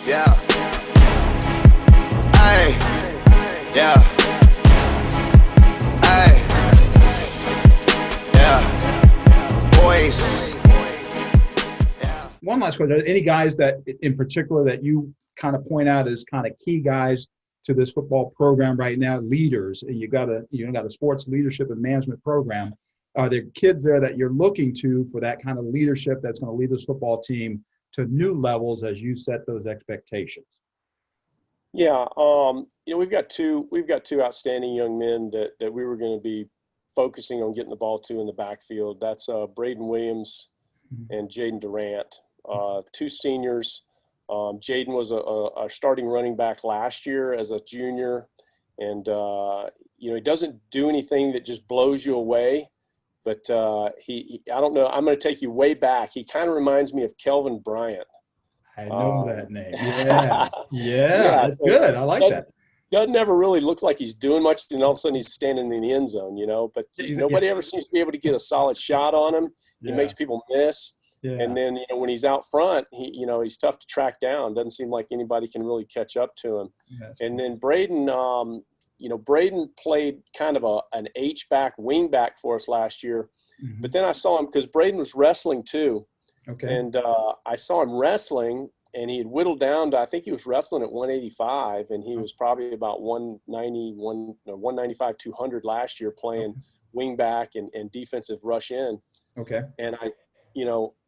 Yeah. Hey. Yeah. Hey. Yeah. Voice. Yeah. One last question. Are there any guys that in particular that you kind of point out as kind of key guys to this football program right now, leaders, and you got a sports leadership and management program. Are there kids there that you're looking to for that kind of leadership that's going to lead this football team to new levels as you set those expectations? Yeah, we've got two outstanding young men that we were going to be focusing on getting the ball to in the backfield. That's Braden Williams and Jaden Durant, two seniors. Jaden was a starting running back last year as a junior, and he doesn't do anything that just blows you away. But I don't know. I'm going to take you way back. He kind of reminds me of Kelvin Bryant. I know that name. Yeah, yeah, that's good. I like that. Doesn't ever really look like he's doing much, and all of a sudden he's standing in the end zone, But nobody ever seems to be able to get a solid shot on him. He makes people miss. Yeah. And then, when he's out front, he's tough to track down. Doesn't seem like anybody can really catch up to him. And then Braden, Braden played kind of an H-back, wing back for us last year. Mm-hmm. But then I saw him because Braden was wrestling too. Okay. And I saw him wrestling, and he had whittled down to, I think he was wrestling at 185, and he was probably about 195, 200 last year playing wing back and defensive rush in. Okay. And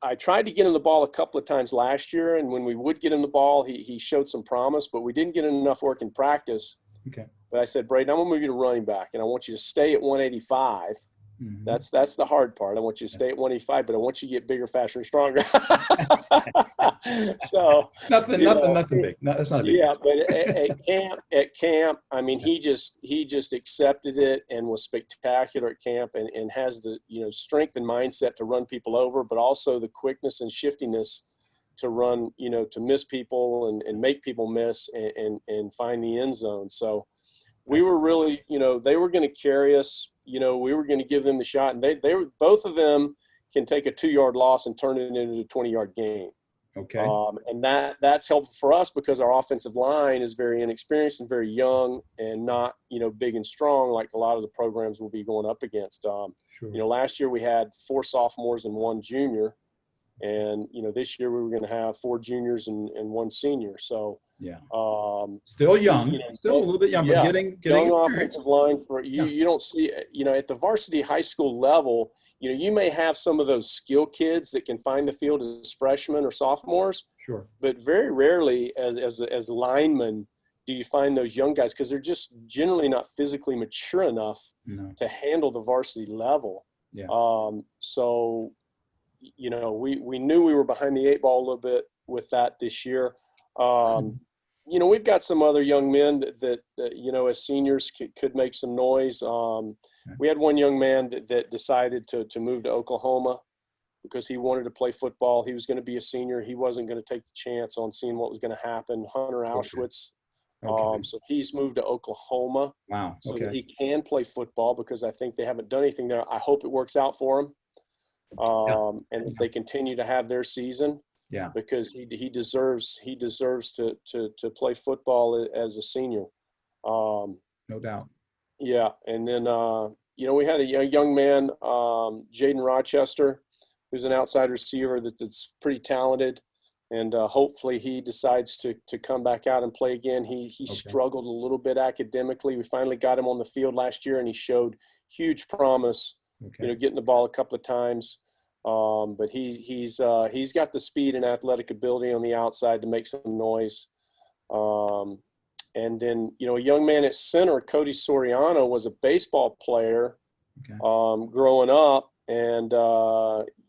I tried to get him the ball a couple of times last year, and when we would get him the ball, he showed some promise, but we didn't get enough work in practice. Okay. But I said, Braden, I'm going to move you to running back, and I want you to stay at 185. Mm-hmm. That's the hard part. I want you to stay at 185, but I want you to get bigger, faster, and stronger. So nothing big. No, that's not a big. Yeah, but at camp, I mean, he just accepted it and was spectacular at camp, and has the strength and mindset to run people over, but also the quickness and shiftiness to run, to miss people and make people miss and find the end zone. So we were really, they were going to carry us. We were going to give them the shot, and they were, both of them can take a 2-yard loss and turn it into a 20-yard gain. Okay. And that's helpful for us because our offensive line is very inexperienced and very young and not, big and strong like a lot of the programs will be going up against. Sure. Last year we had 4 sophomores and 1 junior, and, this year we were going to have 4 juniors and 1 senior. So, yeah. Still young, still a little bit young, but getting young offensive line for you. You don't see, at the varsity high school level, you may have some of those skill kids that can find the field as freshmen or sophomores. Sure. But very rarely as linemen do you find those young guys because they're just generally not physically mature enough to handle the varsity level. Yeah. So, we knew we were behind the 8 ball a little bit with that this year. We've got some other young men that as seniors could make some noise. We had one young man that decided to move to Oklahoma because he wanted to play football. He was going to be a senior. He wasn't going to take the chance on seeing what was going to happen. Hunter Auschwitz. Okay. So he's moved to Oklahoma. Wow. So that he can play football because I think they haven't done anything there. I hope it works out for him. And that they continue to have their season. Yeah, because he deserves to play football as a senior. No doubt. Yeah, and then we had a young man, Jaden Rochester, who's an outside receiver that's pretty talented, and hopefully he decides to come back out and play again. He struggled a little bit academically. We finally got him on the field last year, and he showed huge promise. Getting the ball a couple of times. But he's got the speed and athletic ability on the outside to make some noise. And then, a young man at center, Cody Soriano, was a baseball player growing up. And,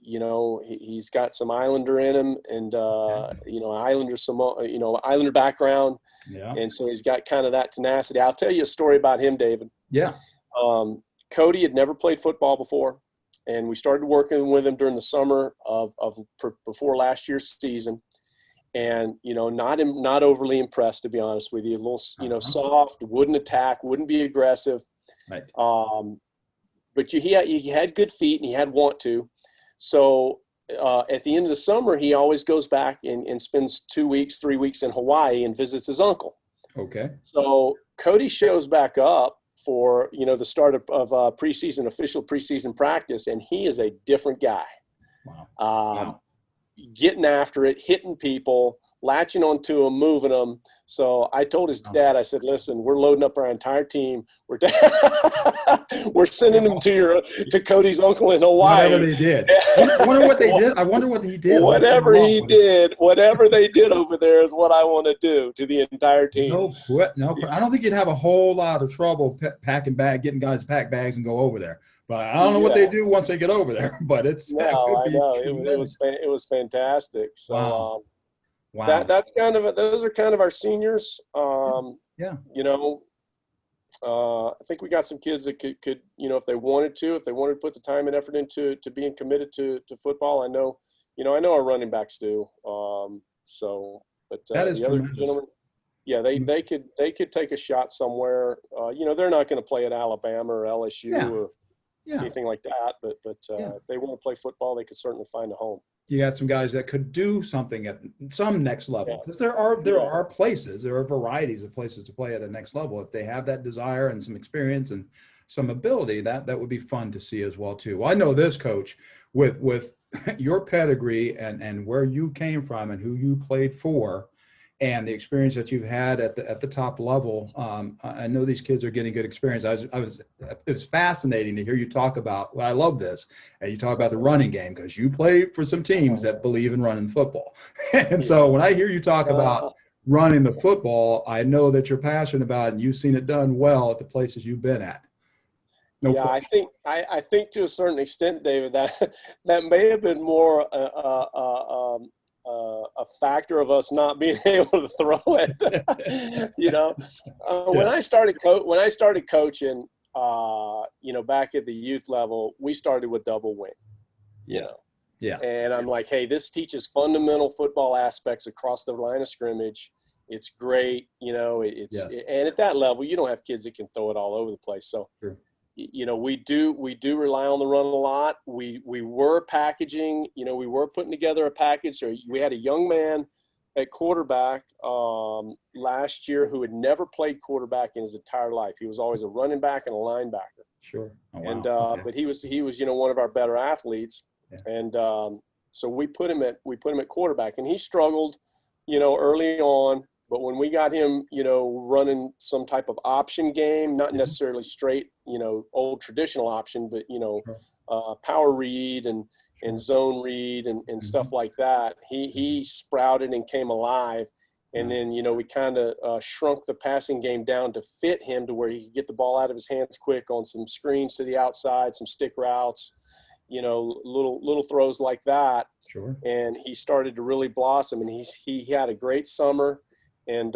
he's got some Islander in him and, Islander background. Yeah. And so he's got kind of that tenacity. I'll tell you a story about him, David. Yeah. Cody had never played football before. And we started working with him during the summer of before last year's season, and not overly impressed, to be honest with you. A little soft, wouldn't attack, wouldn't be aggressive. Right. But he had good feet and he had want to. So at the end of the summer, he always goes back and spends 2 weeks, 3 weeks in Hawaii and visits his uncle. Okay. So Cody shows back up for, the start of official preseason practice, and he is a different guy. Wow. Getting after it, hitting people, latching onto them, moving them. So I told his dad, I said, listen, we're loading up our entire team. We're sending them to Cody's uncle in Hawaii. Whatever they did. I wonder what they did. I wonder what he did. Whatever they did over there is what I want to do to the entire team. No, I don't think you'd have a whole lot of trouble getting guys to pack bags and go over there. But I don't know what they do once they get over there. But I know it was fantastic. So wow. That's those are kind of our seniors. Yeah. I think we got some kids that could if they wanted to put the time and effort into being committed to football. I know our running backs do. But that is the other tremendous. gentlemen, yeah, they could take a shot somewhere. They're not going to play at Alabama or LSU or anything like that. But if they want to play football, they could certainly find a home. You got some guys that could do something at some next level, because there are places, there are varieties of places to play at a next level. If they have that desire and some experience and some ability, that would be fun to see as well too. Well, I know this, Coach, with your pedigree and where you came from and who you played for, and the experience that you've had at the top level. I know these kids are getting good experience. It was fascinating to hear you talk about, well, I love this. And you talk about the running game, because you play for some teams that believe in running football. And so when I hear you talk about running the football, I know that you're passionate about it, and you've seen it done well at the places you've been at. I think to a certain extent, David, that may have been more a factor of us not being able to throw it. When I started coaching, back at the youth level, we started with double wing. Yeah. And I'm like, hey, this teaches fundamental football aspects across the line of scrimmage. It's great, and at that level, you don't have kids that can throw it all over the place. So. Sure. We do rely on the run a lot. We were packaging, we were putting together a package. So we had a young man at quarterback last year who had never played quarterback in his entire life. He was always a running back and a linebacker. Sure. Oh, wow. And okay. but he was one of our better athletes. Yeah. And so we put him at quarterback, and he struggled, early on. But when we got him, running some type of option game, not necessarily straight, old traditional option, but, power read and zone read and stuff like that, he sprouted and came alive. And then, we kind of shrunk the passing game down to fit him to where he could get the ball out of his hands quick on some screens to the outside, some stick routes, little throws like that. Sure. And he started to really blossom, and he had a great summer. And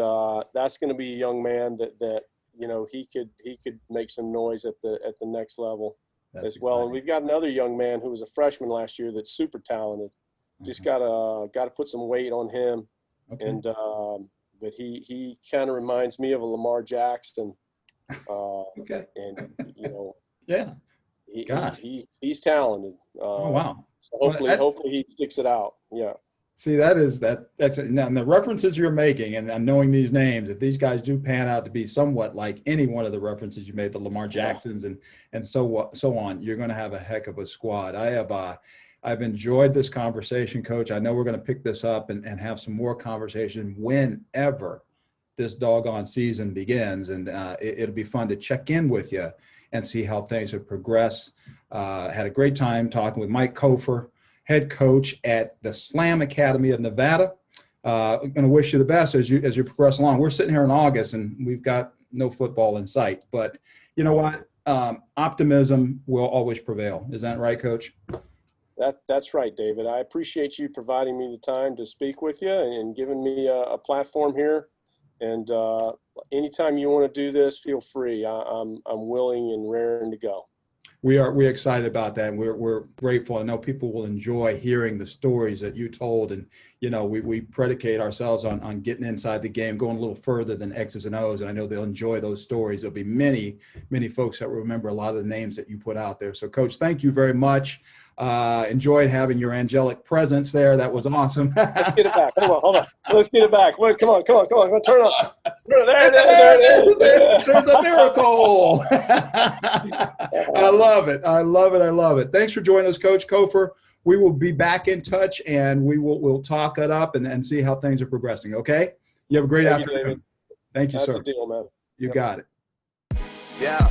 that's going to be a young man that he could make some noise at the next level as well. Exciting. And we've got another young man who was a freshman last year that's super talented. Just got to put some weight on him. Okay. And but he kind of reminds me of a Lamar Jackson. Okay. And yeah. He's talented. Oh wow. So hopefully he sticks it out. Yeah. See, that's now the references you're making, and I'm knowing these names, if these guys do pan out to be somewhat like any one of the references you made, the Lamar Jacksons and so on, you're going to have a heck of a squad. I've enjoyed this conversation, Coach. I know we're going to pick this up and have some more conversation whenever this doggone season begins, and it'll be fun to check in with you and see how things have progressed. Had a great time talking with Mike Cofer, head coach at the Slam Academy of Nevada. I'm going to wish you the best as you progress along. We're sitting here in August and we've got no football in sight, but you know what? Optimism will always prevail. Is that right, Coach? That's right, David. I appreciate you providing me the time to speak with you and giving me a platform here. And anytime you want to do this, feel free. I'm willing and raring to go. We're excited about that, and we're grateful. I know people will enjoy hearing the stories that you told, and we predicate ourselves on getting inside the game, going a little further than X's and O's, and I know they'll enjoy those stories. There'll be many folks that will remember a lot of the names that you put out there. So, Coach, thank you very much. Enjoyed having your angelic presence there. That was awesome. Let's get it back. Hold on. Let's get it back. Wait, come on. Turn up. There it is. There's a miracle. I love it. Thanks for joining us, Coach Cofer. We will be back in touch, and we'll talk it up and see how things are progressing. Okay. You have a great afternoon. Thank you, sir. That's a deal, man. You got it. Yeah.